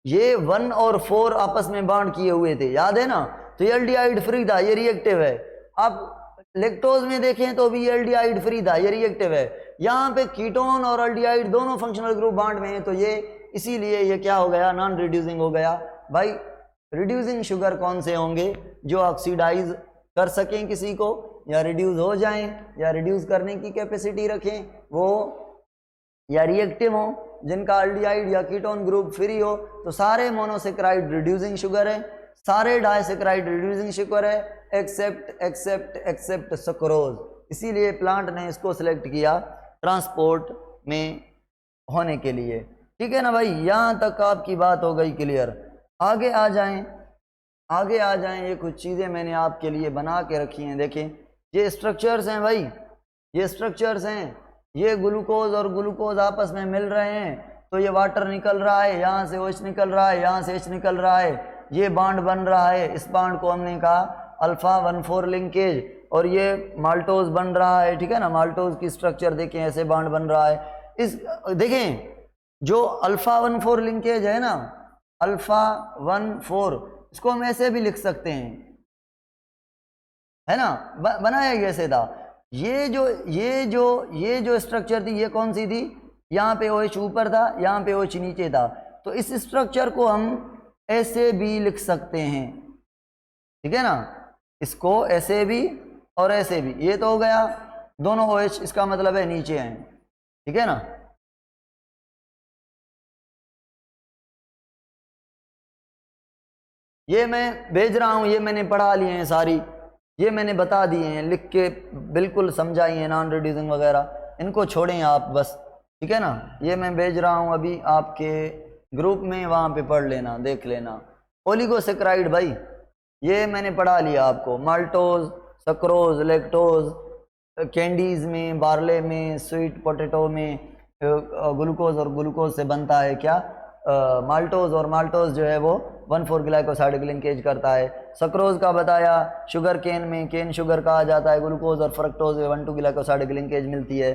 ये 1 और 4 आपस में बॉन्ड किए हुए थे, याद है ना, तो ये अल्डिहाइड फ्री था, ये रिएक्टिव है। आप लेक्टोज में देखें तो भी ये अल्डिहाइड फ्री था, ये रिएक्टिव है। यहाँ पे कीटोन और अल्डिहाइड दोनों फंक्शनल ग्रुप बॉन्ड में हैं, तो ये इसीलिए ये क्या हो गया, नॉन रिड्यूसिंग हो गया। भाई रिड्यूसिंग शुगर कौन से होंगे, जो ऑक्सीडाइज कर सकें किसी को, या रिड्यूस हो जाएं, या रिड्यूस करने की कैपेसिटी रखें वो, या रिएक्टिव हो, जिनका अल्डिहाइड या कीटोन ग्रुप फ्री हो। तो सारे मोनोसेक्राइड रिड्यूसिंग शुगर है, सारे डाइसेक्राइड रिड्यूसिंग शुगर है, एक्सेप्ट सक्रोज। इसीलिए प्लांट ने इसको सिलेक्ट किया ट्रांसपोर्ट में होने के लिए, ठीक है ना भाई। यहाँ तक आपकी बात हो गई क्लियर। आगे आ जाएं, आगे आ जाएं। ये कुछ चीज़ें मैंने आपके लिए बना के रखी हैं, देखें ये स्ट्रक्चर्स हैं भाई, ये स्ट्रक्चर्स हैं, ये ग्लूकोज और ग्लूकोज आपस में मिल रहे हैं, तो ये वाटर निकल रहा है, यहाँ से OH निकल रहा है, यहाँ से H निकल रहा है, ये बॉन्ड बन रहा है, इस बॉन्ड को हमने कहा अल्फा 1,4 लिंकेज, और ये माल्टोज बन रहा है, ठीक है ना। माल्टोज की स्ट्रक्चर देखें, ऐसे बॉन्ड बन रहा है। इस देखें जो अल्फा 1,4 लिंकेज है ना, अल्फा 1,4, इसको हम ऐसे भी लिख सकते हैं, है ना, बनाया कैसे था। ये जो स्ट्रक्चर थी, ये कौन सी थी, यहाँ पे OH ऊपर था, यहाँ पे OH नीचे था, तो इस स्ट्रक्चर को हम ऐसे भी लिख सकते हैं, ठीक है ना, इसको ऐसे भी और ऐसे भी। ये तो हो गया दोनों OH, इसका मतलब है नीचे हैं, ठीक है ना। ये मैं भेज रहा हूं, ये मैंने पढ़ा लिए हैं सारी, ये मैंने बता दिए हैं, लिख के बिल्कुल समझाई है, नॉन रिड्यूसिंग वगैरह, इनको छोड़ें आप बस, ठीक है ना। ये मैं भेज रहा हूं अभी आपके ग्रुप में, वहां पे पढ़ लेना, देख लेना। ओलिगोसेक्राइड भाई ये मैंने पढ़ा लिया आपको, माल्टोज, सक्रोज, लैक्टोज, कैंडीज में, बार्ले में, स्वीट पोटैटो में ग्लूकोज और ग्लूकोज से बनता है क्या, माल्टोज, और माल्टोज जो है वो 1,4 ग्लाइकोसाइडिक लिंकेज करता है। सक्रोज का बताया, शुगर केन में केन शुगर कहा जाता है, ग्लूकोज और फ्रक्टोज में 1,2 ग्लाइकोसाइडिक लिंकेज मिलती है।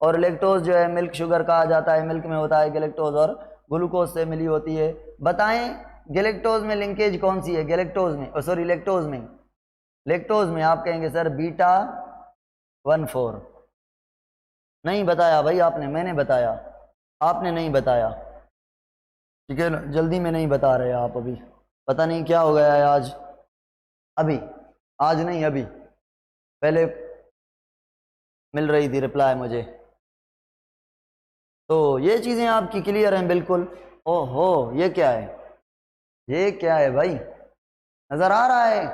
और लैक्टोज जो है मिल्क शुगर कहा जाता है, मिल्क में होता है, गैलेक्टोज और ग्लूकोज से मिली होती है। बताएं गैलेक्टोज में लिंकेज कौन सी है, गैलेक्टोज में, सॉरी लैक्टोज में, लैक्टोज में आप कहेंगे सर बीटा 1,4, नहीं बताया भाई आपने, मैंने बताया, आपने नहीं बताया, ठीक है ना। जल्दी में नहीं बता रहे आप, अभी पता नहीं क्या हो गया है आज, अभी आज नहीं अभी, पहले मिल रही थी रिप्लाई मुझे। तो ये चीज़ें आपकी क्लियर हैं बिल्कुल। ओहो ये क्या है, ये क्या है भाई, नज़र आ रहा है,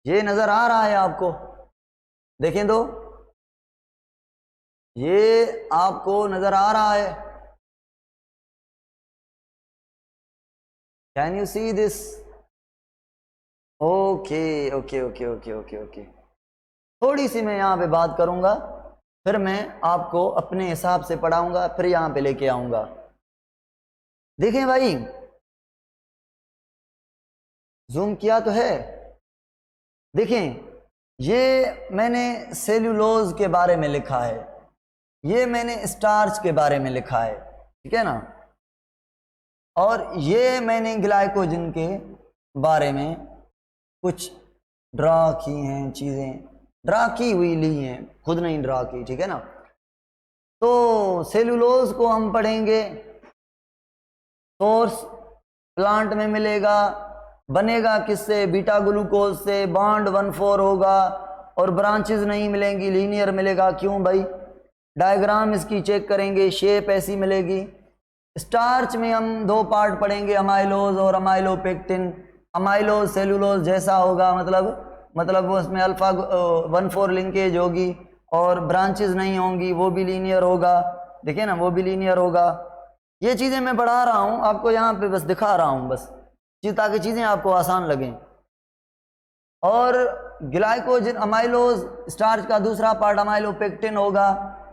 ये नज़र आ रहा है आपको, देखें तो, ये आपको नज़र आ रहा है, can you see this? Okay okay okay okay okay okay, थोड़ी सी मैं यहाँ पे बात करूँगा, फिर मैं आपको अपने हिसाब से पढ़ाऊँगा, फिर यहाँ पे लेके आऊँगा। देखें भाई, जूम किया तो है, देखें ये मैंने सेल्यूलोज के बारे में लिखा है, ये मैंने स्टार्च के बारे में लिखा है, ठीक है ना, और ये मैंने ग्लाइकोजन के बारे में कुछ ड्रा की हैं चीज़ें, ड्रा की हुई ली हैं, खुद नहीं ड्रा की, ठीक है ना। तो सेल्यूलोज को हम पढ़ेंगे, सोर्स प्लांट में मिलेगा, बनेगा किससे, बीटा ग्लूकोज से, बॉन्ड 1,4 होगा और ब्रांचेस नहीं मिलेंगी, लीनियर मिलेगा। क्यों भाई, डायग्राम इसकी चेक करेंगे, शेप ऐसी मिलेगी। स्टार्च में हम दो पार्ट पढ़ेंगे, अमाइलोज और अमाइलोपेक्टिन। अमाइलोज सेलुलोज जैसा होगा, मतलब उसमें अल्फा 1,4 लिंकेज होगी और ब्रांचेस नहीं होंगी, वो भी लीनियर होगा, देखिए ना, वो भी लीनियर होगा। ये चीज़ें मैं पढ़ा रहा हूँ आपको, यहाँ पे बस दिखा रहा हूँ बस, ताकि चीज़ें आपको आसान लगें। और ग्लाइकोजन अमाइलोज स्टार्च का दूसरा पार्ट अमाइलोपेक्टिन होगा,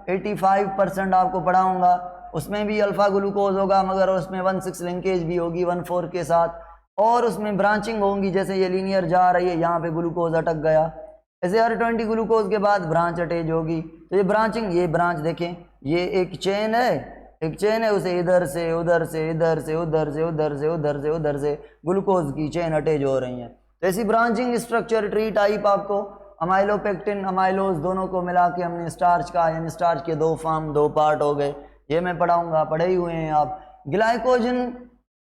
85% आपको पढ़ाऊँगा, उसमें भी अल्फा ग्लूकोज होगा, मगर उसमें 1,6 लिंकेज भी होगी 1,4 के साथ, और उसमें ब्रांचिंग होंगी, जैसे ये लीनियर जा रही है, यहाँ पे ग्लूकोज अटक गया, ऐसे हर 20 ग्लूकोज के बाद ब्रांच अटैच होगी। तो ये ब्रांचिंग, ये ब्रांच देखें, ये एक चेन है, एक चेन है, उसे इधर से उधर से, इधर से उधर से, उधर से उधर से, उधर से ग्लूकोज की चेन अटैच हो रही हैं। तो ऐसी ब्रांचिंग स्ट्रक्चर ट्री टाइप आपको अमाइलोपेक्टिन अमाइलोज दोनों को मिला के हमने स्टार्च का, यानी स्टार्च के दो फॉर्म, दो पार्ट हो गए, ये मैं पढ़ाऊंगा, पढ़े ही हुए हैं आप। ग्लाइकोजन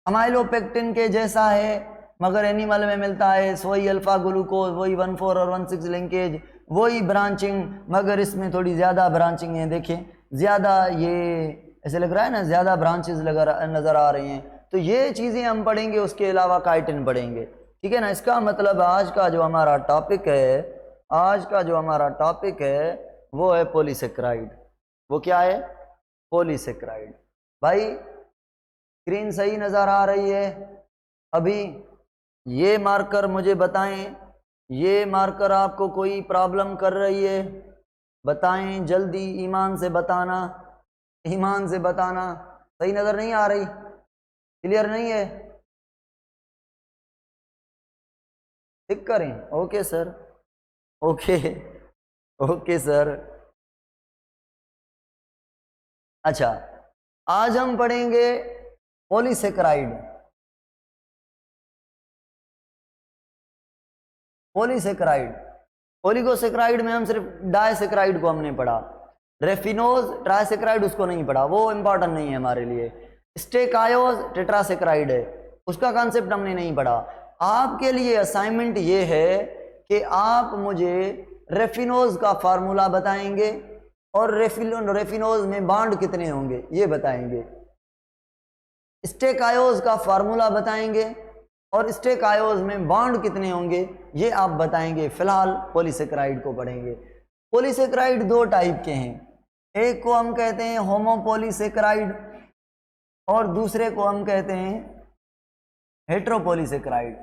अमाइलोपेक्टिन के जैसा है, मगर एनिमल में मिलता है, वही अल्फा ग्लूकोज, वही 1,4 और 1,6 लिंकेज, वही ब्रांचिंग, मगर इसमें थोड़ी ज़्यादा ब्रांचिंग है, देखें ज़्यादा, ये ऐसे लग रहा है ना, ज़्यादा ब्रांचेस नज़र आ रही हैं। तो ये चीज़ें हम पढ़ेंगे, उसके अलावा काइटिन पढ़ेंगे, ठीक है ना। इसका मतलब आज का जो हमारा टॉपिक है, आज का जो हमारा टॉपिक है वो है पॉलीसेक्राइड। वो क्या है? पॉलीसेक्राइड। भाई स्क्रीन सही नज़र आ रही है? अभी ये मार्कर मुझे बताएं, ये मार्कर आपको कोई प्रॉब्लम कर रही है? बताएं जल्दी, ईमान से बताना, ईमान से बताना। सही नज़र नहीं आ रही? क्लियर नहीं है? टिक करें? Okay sir, okay okay sir. अच्छा, आज हम पढ़ेंगे पॉलीसेक्राइड। पॉलीसेक्राइड, ओलिगोसेक्राइड में हम सिर्फ डाइसेक्राइड को हमने पढ़ा, रेफिनोज ट्राइसेक्राइड उसको नहीं पढ़ा, वो इंपॉर्टेंट नहीं है हमारे लिए। स्टेकायोज टेट्रासेक्राइड है, उसका कॉन्सेप्ट हमने नहीं पढ़ा। आपके लिए असाइनमेंट ये है कि आप मुझे रेफिनोज का फार्मूला बताएंगे और रेफिनोज में बॉन्ड कितने होंगे ये बताएंगे। स्टेकायोज का फार्मूला बताएंगे और स्टेकायोज में बॉन्ड कितने होंगे ये आप बताएंगे। फिलहाल पॉलीसेक्राइड को पढ़ेंगे। पॉलीसेक्राइड दो टाइप के हैं, एक को हम कहते हैं होमोपॉलीसेक्राइड और दूसरे को हम कहते हैं हेट्रोपॉलीसेक्राइड।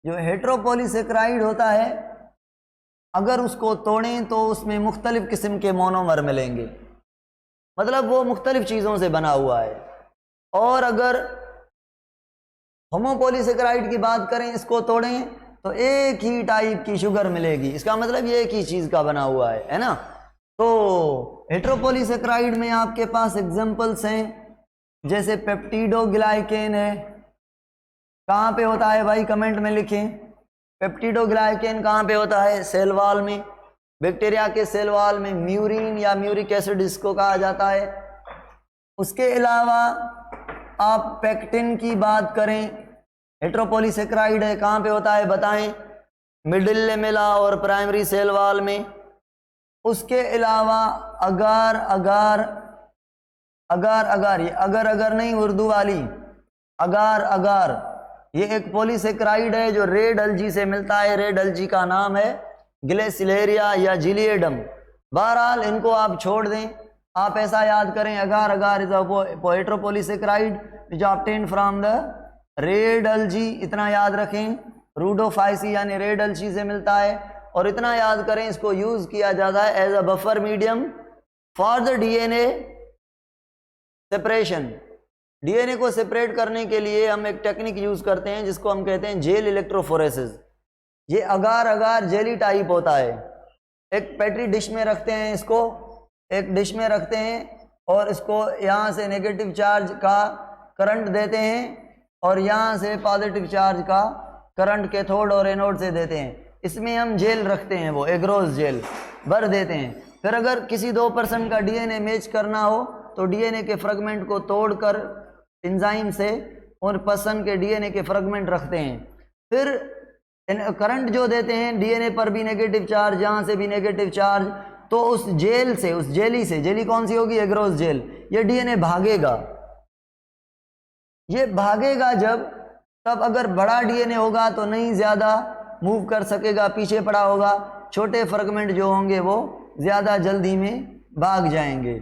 जो हेट्रोपॉलीसेक्राइड होता है, अगर उसको तोड़ें तो उसमें मुख्तलिफ किस्म के मोनोमर मिलेंगे, मतलब वो मुख्तलिफ चीज़ों से बना हुआ है। और अगर होमोपॉलीसेक्राइड की बात करें, इसको तोड़ें तो एक ही टाइप की शुगर मिलेगी, इसका मतलब ये एक ही चीज़ का बना हुआ है ना। तो हेट्रोपॉलीसेक्राइड में आपके पास एग्जांपल्स हैं, जैसे पेप्टिडोग्लाइकेन है। कहाँ पे होता है भाई? कमेंट में लिखें। पेप्टिडोग्लाइकेन कहाँ पे होता है? सेल वॉल में। बैक्टीरिया के सेल वॉल में म्यूरिन या म्यूरिक एसिड इसको कहा जाता है। उसके अलावा आप पेक्टिन की बात करें, हेट्रोपोलीसेक्राइड है, कहाँ पे होता है बताएं? मिडिल लेमेला और प्राइमरी सेल वॉल में। उसके अलावा अगार अगार अगार अगार, ये अगर अगर नहीं उर्दू वाली, अगार अगार, ये एक पॉलीसेक्राइड है जो रेड अलजी से मिलता है। रेड अलजी का नाम है ग्लेसिलेरिया या जिलिएडम। बहरहाल इनको आप छोड़ दें, आप ऐसा याद करें, agar agar is a heteropolysaccharide which obtain from the red algae, इतना याद रखें। रूडोफाइसी यानी रेड अलजी से मिलता है। और इतना याद करें, इसको यूज किया जाता है as a buffer medium for the DNA separation. DNA को सेपरेट करने के लिए हम एक टेक्निक यूज करते हैं जिसको हम कहते हैं जेल इलेक्ट्रोफोरेसिस। ये अगार अगार जेली टाइप होता है। एक पेट्री डिश में रखते हैं, इसको एक डिश में रखते हैं और इसको यहाँ से नेगेटिव चार्ज का करंट देते हैं और यहाँ से पॉजिटिव चार्ज का करंट कैथोड और एनोड से देते हैं। इसमें हम जेल रखते हैं, वो एग्रोस जेल भर देते हैं। फिर अगर किसी 2% का डीएनए मैच करना हो तो डीएनए के फ्रेगमेंट को तोड़कर एंजाइम से और पर्सन के डीएनए के फ्रेगमेंट रखते हैं। फिर करंट जो देते हैं, डीएनए पर भी नेगेटिव चार्ज, यहाँ से भी नेगेटिव चार्ज, तो उस जेल से, उस जेली से, जेली कौन सी होगी? Agarose jail. ये डीएनए भागेगा, ये भागेगा जब, तब अगर बड़ा डीएनए होगा तो नहीं ज़्यादा मूव कर सकेगा, पीछे पड़ा होगा। छोटे फ्रेगमेंट जो होंगे वो ज़्यादा जल्दी में भाग जाएंगे।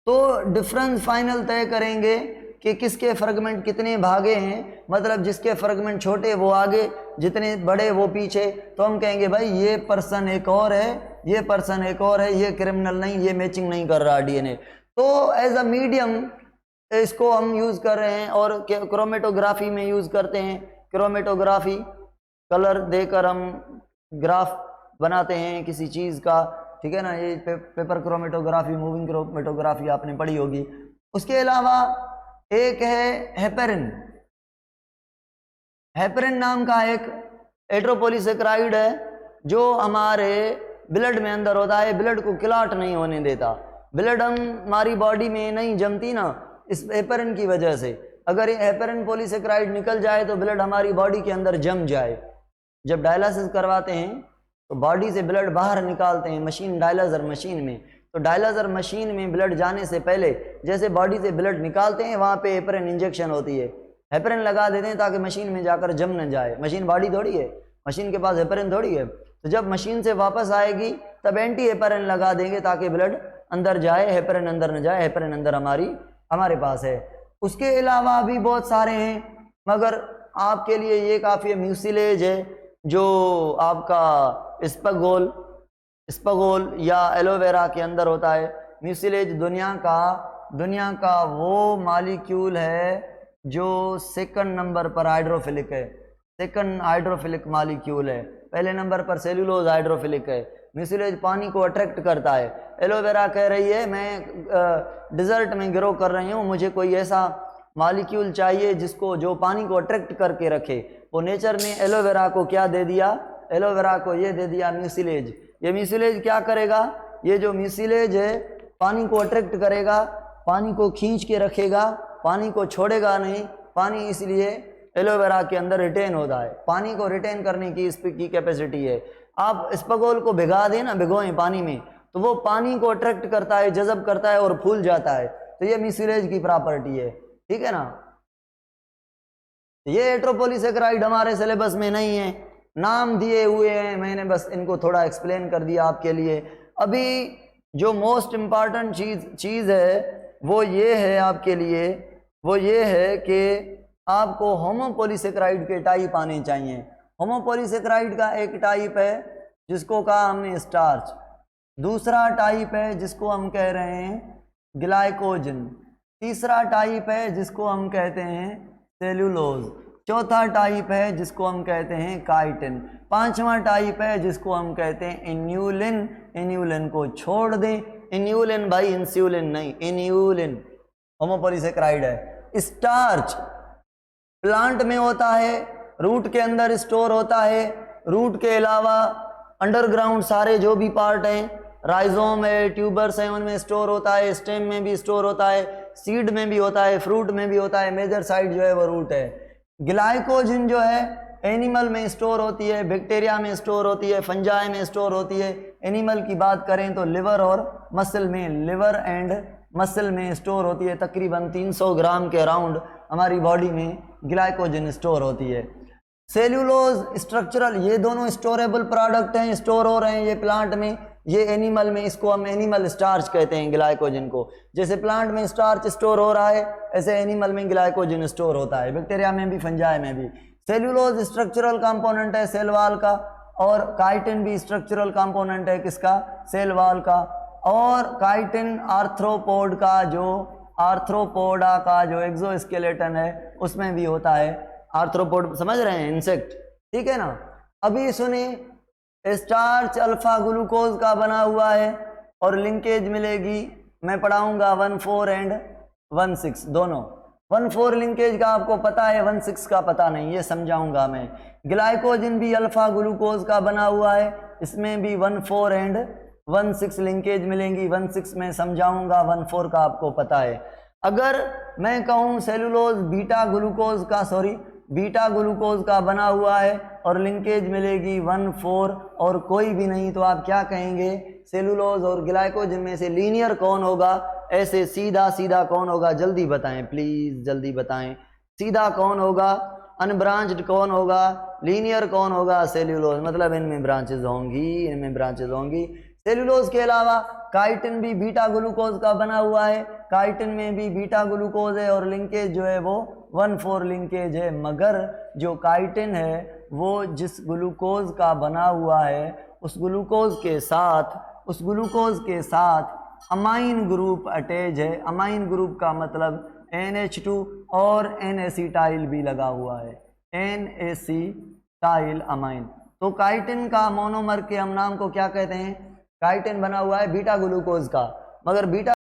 तो डिफरेंस फाइनल तय करेंगे कि किसके फ्रेगमेंट कितने भागे हैं। मतलब जिसके फ्रेगमेंट छोटे वो आगे, जितने बड़े वो पीछे। तो हम कहेंगे भाई ये पर्सन एक और है, ये पर्सन एक और है, ये क्रिमिनल नहीं, ये मैचिंग नहीं कर रहा डीएनए। तो एज अ मीडियम इसको हम यूज़ कर रहे हैं और क्रोमेटोग्राफी में यूज़ करते हैं। क्रोमेटोग्राफी कलर देकर हम ग्राफ बनाते हैं किसी चीज़ का, ठीक है ना। ये पेपर क्रोमेटोग्राफी, मूविंग क्रोमेटोग्राफी आपने पढ़ी होगी। उसके अलावा एक है हेपेरिन। हेपेरिन नाम का एक हेट्रोपोलीसेक्राइड है जो हमारे ब्लड में अंदर होता है। ब्लड को क्लॉट नहीं होने देता। ब्लड हमारी बॉडी में नहीं जमती ना, इस हेपेरिन की वजह से। अगर ये हेपेरिन पॉलीसेक्राइड निकल जाए तो ब्लड हमारी बॉडी के अंदर जम जाए। जब डायलिसिस करवाते हैं तो बॉडी से ब्लड बाहर निकालते हैं मशीन, डायलाइजर मशीन में। तो डायलाइजर मशीन में ब्लड जाने से पहले जैसे बॉडी से ब्लड निकालते हैं, वहाँ पे हेपेरिन इंजेक्शन होती है, हेपेरिन लगा देते हैं ताकि मशीन में जाकर जम न जाए। मशीन बॉडी थोड़ी है, मशीन के पास हेपेरिन थोड़ी है। तो जब मशीन से वापस आएगी तब एंटी हेपेरिन लगा देंगे ताकि ब्लड अंदर जाए, हेपेरिन अंदर न जाए। हेपेरिन अंदर हमारे पास है। उसके अलावा भी बहुत सारे हैं, मगर आपके लिए ये काफ़ी है। म्यूसिलेज है जो आपका स्पगोल या एलोवेरा के अंदर होता है। म्यूसिलेज दुनिया का वो मालिक्यूल है जो सेकंड नंबर पर हाइड्रोफिलिक है। सेकंड हाइड्रोफिलिक मालिक्यूल है। पहले नंबर पर सेल्यूलोज हाइड्रोफिलिक है। म्यूसिलेज पानी को अट्रैक्ट करता है। एलोवेरा कह रही है मैं डिजर्ट में ग्रो कर रही हूँ, मुझे कोई ऐसा मालिक्यूल चाहिए जो पानी को अट्रैक्ट करके रखे। वो नेचर ने एलोवेरा को क्या दे दिया? एलोवेरा को ये दे दिया म्यूसिलेज। ये म्यूसिलेज क्या करेगा? ये जो म्यूसिलेज है पानी को अट्रैक्ट करेगा, पानी को खींच के रखेगा, पानी को छोड़ेगा नहीं। पानी इसलिए एलोवेरा के अंदर रिटेन होता है। पानी को रिटेन करने की इसकी कैपेसिटी है। आप स्पगोल को भिगा दें ना, भिगोएं पानी में, तो वो पानी को अट्रैक्ट करता है, जज़ब करता है और फूल जाता है। तो ये म्यूसिलेज की प्रॉपर्टी है, ठीक है ना। ये हेट्रोपोलीसेक्राइड हमारे सिलेबस में नहीं है, नाम दिए हुए हैं, मैंने बस इनको थोड़ा एक्सप्लेन कर दिया आपके लिए। अभी जो मोस्ट इम्पॉर्टेंट चीज़ है वो ये है आपके लिए, वो ये है कि आपको होमोपोलीसेक्राइड के टाइप आने चाहिए। होमोपोलीसेक्राइड का एक टाइप है जिसको कहा हमने स्टार्च, दूसरा टाइप है जिसको हम कह रहे हैं ग्लाइकोजन, तीसरा टाइप है जिसको हम कहते हैं सेल्यूलोज, चौथा टाइप है जिसको हम कहते हैं काइटिन, पांचवा टाइप है जिसको हम कहते हैं इन्यूलिन। इन्यूलिन को छोड़ दें, इन्यूलिन भाई इंसुलिन नहीं, इन्यूलिन होमोपोलीसेक्राइड है। स्टार्च प्लांट में होता है, रूट के अंदर स्टोर होता है। रूट के अलावा अंडरग्राउंड सारे जो भी पार्ट हैं, राइजोम है, ट्यूबर्स है, उनमें स्टोर होता है, स्टेम में भी स्टोर होता है, सीड में भी होता है, फ्रूट में भी होता है, मेजर साइड जो है वो रूट है। ग्लाइकोजन जो है एनिमल में स्टोर होती है, बैक्टीरिया में स्टोर होती है, फंजाई में स्टोर होती है। एनिमल की बात करें तो लिवर और मसल में, लिवर एंड मसल में स्टोर होती है। तकरीबन 300 ग्राम के अराउंड हमारी बॉडी में ग्लाइकोजन स्टोर होती है। सेल्यूलोज स्ट्रक्चरल, ये दोनों स्टोरेबल प्रोडक्ट हैं, स्टोर हो रहे हैं ये प्लांट में, ये एनिमल में, इसको हम एनिमल स्टार्च कहते हैं ग्लाइकोजन को। जैसे प्लांट में स्टार्च स्टोर हो रहा है, ऐसे एनिमल में ग्लाइकोजन स्टोर होता है, बैक्टीरिया में भी, फंजाई में भी। सेल्यूलोज स्ट्रक्चरल कंपोनेंट है सेल वॉल का, और काइटिन भी स्ट्रक्चरल कंपोनेंट है किसका, सेल वॉल का। और काइटिन आर्थ्रोपोड का, जो आर्थ्रोपोडा का जो एक्सोस्केलेटन है उसमें भी होता है। आर्थ्रोपोड समझ रहे हैं, इंसेक्ट, ठीक है ना। अभी सुनिए, स्टार्च अल्फा ग्लूकोज का बना हुआ है और लिंकेज मिलेगी, मैं पढ़ाऊंगा 1,4 एंड 1,6 दोनों। 1,4 लिंकेज का आपको पता है, 1,6 का पता नहीं, ये समझाऊंगा मैं। ग्लाइकोजन भी अल्फा ग्लूकोज का बना हुआ है, इसमें भी 1,4 एंड 1,6 लिंकेज मिलेंगी। 1,6 में समझाऊंगा, 1,4 का आपको पता है। अगर मैं कहूँ सेलुलोज बीटा ग्लूकोज का, सॉरी बीटा ग्लूकोज का बना हुआ है और लिंकेज मिलेगी 1,4 और कोई भी नहीं, तो आप क्या कहेंगे, सेलुलोज और ग्लाइकोजन में से लीनियर कौन होगा, ऐसे सीधा सीधा कौन होगा, जल्दी बताएं प्लीज, जल्दी बताएं, सीधा कौन होगा, अनब्रांच्ड कौन होगा, लीनियर कौन होगा, सेल्यूलोज। मतलब इनमें ब्रांचेज होंगी, इनमें ब्रांचेज होंगी। सेल्यूलोज के अलावा काइटिन भी बीटा ग्लूकोज का बना हुआ है, काइटिन में भी बीटा ग्लूकोज है और लिंकेज जो है वो 1,4 लिंकेज है। मगर जो काइटिन है वो जिस ग्लूकोज का बना हुआ है उस ग्लूकोज के साथ अमाइन ग्रुप अटैच है। अमाइन ग्रुप का मतलब NH2 और N-एसिटाइल भी लगा हुआ है, N-एसिटाइल अमाइन। तो काइटिन का मोनोमर के हम नाम को क्या कहते हैं, काइटिन बना हुआ है बीटा ग्लूकोज का, मगर बीटा